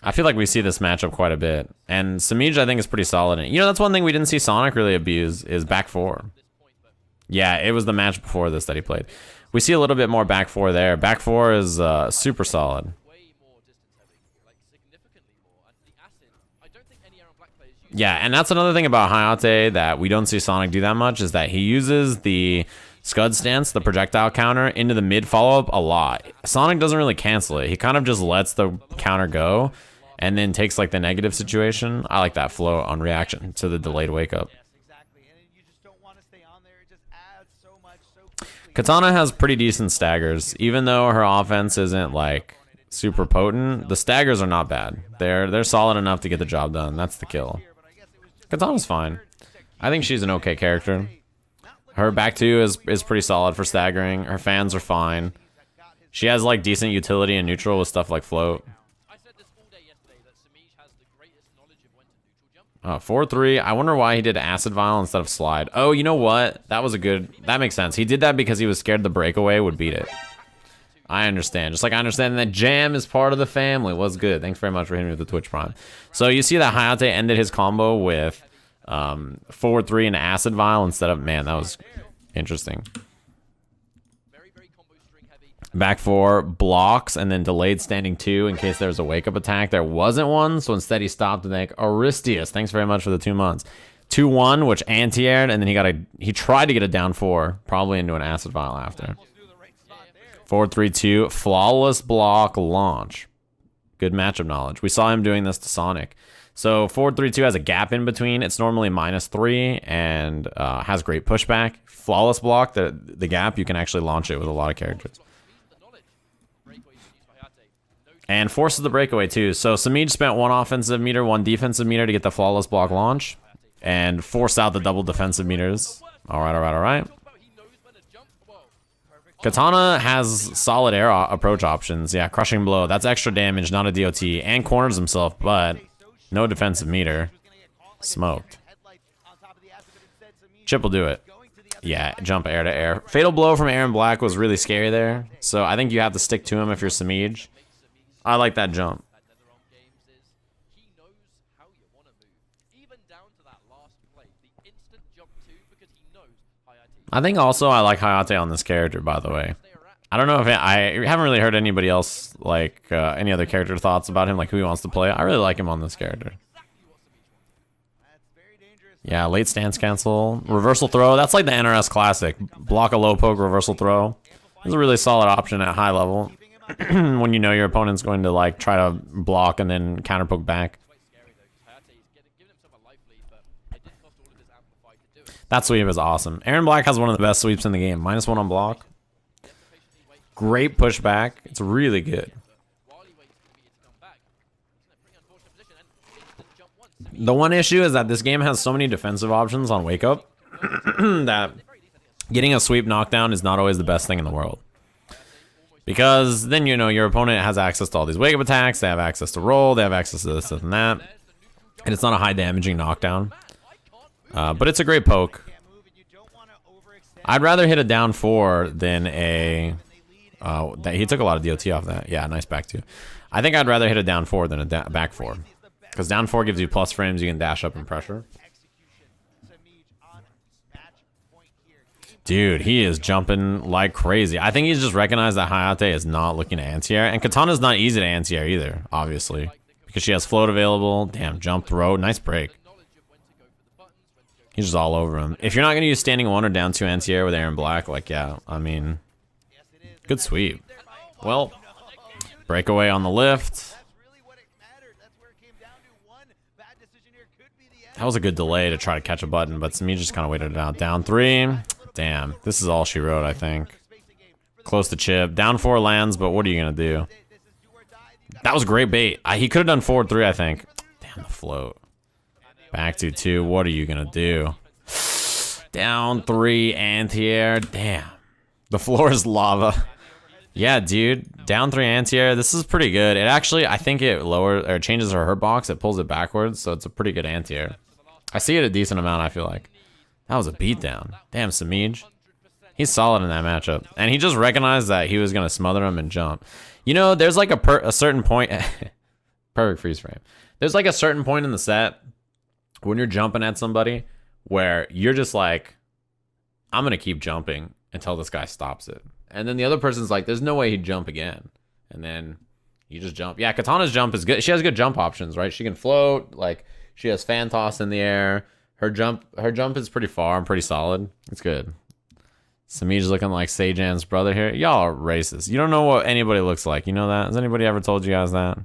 I feel like we see this matchup quite a bit. And Semiij, I think, is pretty solid. You know, that's one thing we didn't see Sonic really abuse is back four. Yeah, it was the match before this that he played. We see a little bit more back four there. Back four is super solid. Yeah, and that's another thing about Hayatei that we don't see Sonic do that much is that he uses the Scud stance, the projectile counter, into the mid follow-up a lot. Sonic doesn't really cancel it. He kind of just lets the counter go and then takes like the negative situation. I like that flow on reaction to the delayed wake-up. Kitana has pretty decent staggers. Even though her offense isn't like super potent, the staggers are not bad. They're solid enough to get the job done. That's the kill. Kitana's fine. I think she's an okay character. Her back two is pretty solid for staggering. Her fans are fine. She has like decent utility in neutral with stuff like float. 4-3. I wonder why he did acid vial instead of slide. Oh, you know what? That was a good... That makes sense. He did that because he was scared the breakaway would beat it. I understand. Just like I understand that Jam is part of the family. Was good. Thanks very much for hitting me with the Twitch Prime. So you see that Hayatei ended his combo with 4-3 and acid vial instead of... Man, that was interesting. Back four, blocks, and then delayed standing two in case there's a wake-up attack. There wasn't one, so instead he stopped to make Aristius. Thanks very much for the 2 months. 2-1, which anti-aired, and then he tried to get a down four, probably into an acid vial after. 4-3-2, flawless block launch. Good matchup knowledge. We saw him doing this to Sonic. So 4-3-2 has a gap in between. It's normally -3 and has great pushback. Flawless block, the gap, you can actually launch it with a lot of characters. And forces the breakaway too. So Semiij spent 1 offensive meter, 1 defensive meter to get the flawless block launch. And forced out the double defensive meters. Alright. Kitana has solid air approach options. Yeah, crushing blow. That's extra damage, not a DOT. And corners himself, but no defensive meter. Smoked. Chip will do it. Yeah, jump air to air. Fatal blow from Aaron Black was really scary there. So I think you have to stick to him if you're Semiij. I like that jump. I think also I like Hayatei on this character, by the way. I don't know if I haven't really heard anybody else, like, any other character thoughts about him, like who he wants to play. I really like him on this character. Yeah, late stance cancel. Reversal throw. That's like the NRS classic. Block a low poke, reversal throw. It's a really solid option at high level. When you know your opponent's going to like try to block and then counter poke back. That sweep is awesome. Aaron Black has one of the best sweeps in the game. -1 on block. Great pushback. It's really good. The one issue is that this game has so many defensive options on wake up that getting a sweep knockdown is not always the best thing in the world. Because then, you know, your opponent has access to all these wake-up attacks, they have access to roll, they have access to this and that, and it's not a high-damaging knockdown. But it's a great poke. I'd rather hit a down 4 than a... he took a lot of DOT off that. Yeah, nice back 2. I think I'd rather hit a down 4 than a back 4. Because down 4 gives you plus frames, you can dash up and pressure. Dude, he is jumping like crazy. I think he's just recognized that Hayatei is not looking to anti-air. And Kitana's not easy to anti-air either, obviously. Because she has float available. Damn, jump throw. Nice break. He's just all over him. If you're not going to use standing 1 or down 2 anti-air with Aaron Black, like, yeah, I mean, good sweep. Well, breakaway on the lift. That was a good delay to try to catch a button, but Semiij just kind of waited it out. Down 3. Damn, this is all she wrote, I think. Close to chip. Down 4 lands, but what are you going to do? That was great bait. He could have done 4-3, I think. Damn, the float. Back to 2. What are you going to do? Down 3, anti-air. Damn. The floor is lava. Yeah, dude. Down 3 anti-air. This is pretty good. It actually, I think it lowers or changes her hurt box. It pulls it backwards, so it's a pretty good anti-air. I see it a decent amount, I feel like. That was a beatdown. Damn, Semiij. He's solid in that matchup. And he just recognized that he was going to smother him and jump. You know, there's like a certain point... Perfect freeze frame. There's like a certain point in the set when you're jumping at somebody where you're just like, I'm going to keep jumping until this guy stops it. And then the other person's like, there's no way he'd jump again. And then you just jump. Yeah, Kitana's jump is good. She has good jump options, right? She can float. Like, she has fan toss in the air. Her jump is pretty far and pretty solid. It's good. Semiij looking like Sajam's brother here. Y'all are racist. You don't know what anybody looks like. You know that? Has anybody ever told you guys that?